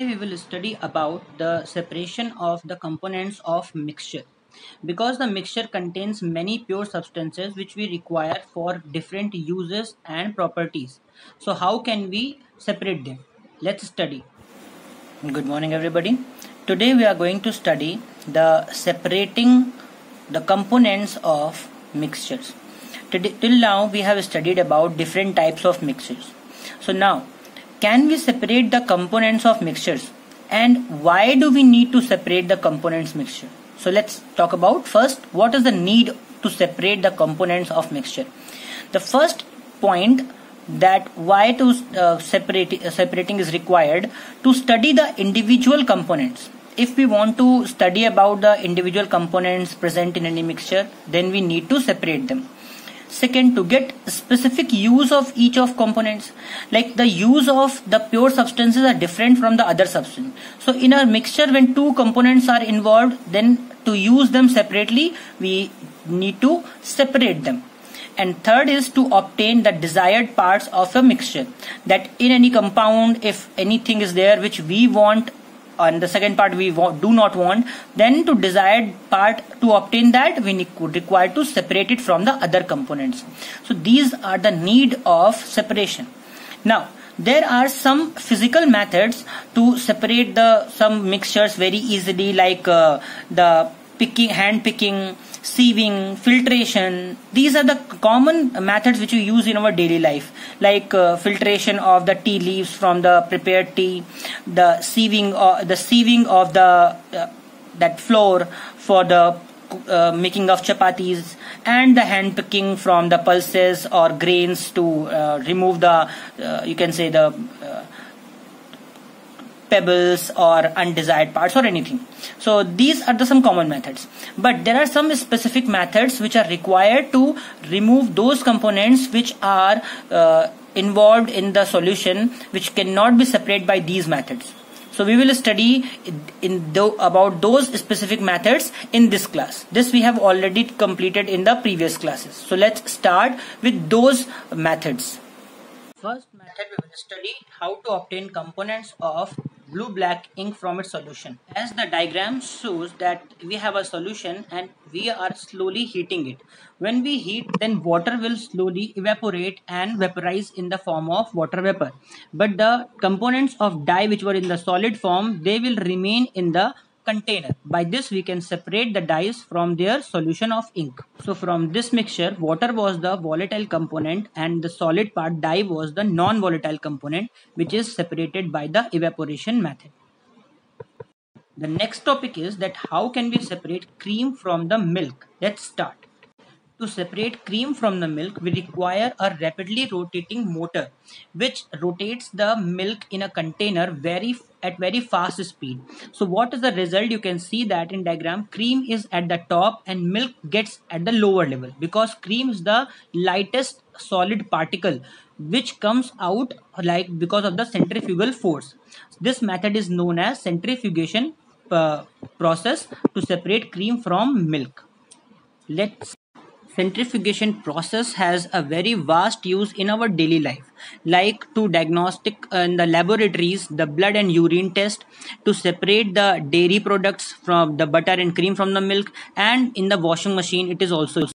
We will study about the separation of the components of mixture, because the mixture contains many pure substances which we require for different uses and properties. So how can we separate them? Let's study. Good morning everybody. Today we are going to study the separating the components of mixtures. Till now we have studied about different types of mixtures. So now, can we separate the components of mixtures, and why do we need to separate the components mixture? So let's talk about first what is the need to separate the components of mixture. The first point that why to separating is required to study the individual components. If we want to study about the individual components present in any mixture, then we need to separate them. Second, to get specific use of each of components, like the use of the pure substances are different from the other substance. So in a mixture, when two components are involved, then to use them separately, we need to separate them. And third is to obtain the desired parts of a mixture, that in any compound, if anything is there which we want and the second part we do not want, then to desired part, to obtain that we require to separate it from the other components. So these are the need of separation. Now there are some physical methods to separate some mixtures very easily, like the hand picking, sieving, filtration. These are the common methods which we use in our daily life, like filtration of the tea leaves from the prepared tea, the sieving of the that flour for the making of chapatis, and the hand picking from the pulses or grains to remove the you can say the pebbles or undesired parts or anything. So these are some common methods, but there are some specific methods which are required to remove those components which are involved in the solution, which cannot be separated by these methods. So we will study about those specific methods in this class. This we have already completed in the previous classes. So let's start with those methods. First method, we will study how to obtain components of blue-black ink from its solution. As the diagram shows that we have a solution and we are slowly heating it. When we heat, then water will slowly evaporate and vaporize in the form of water vapor. But the components of dye which were in the solid form, they will remain in the container. By this we can separate the dyes from their solution of ink. So from this mixture, water was the volatile component and the solid part, dye, was the non-volatile component, which is separated by the evaporation method. The next topic is that how can we separate cream from the milk. Let's start. To separate cream from the milk, we require a rapidly rotating motor which rotates the milk in a container at very fast speed. So what is the result? You can see that in diagram, cream is at the top and milk gets at the lower level, because cream is the lightest solid particle which comes out because of the centrifugal force. This method is known as centrifugation process to separate cream from milk. Centrifugation process has a very vast use in our daily life, like to diagnostic in the laboratories, the blood and urine test, to separate the dairy products from the butter and cream from the milk, and in the washing machine it is also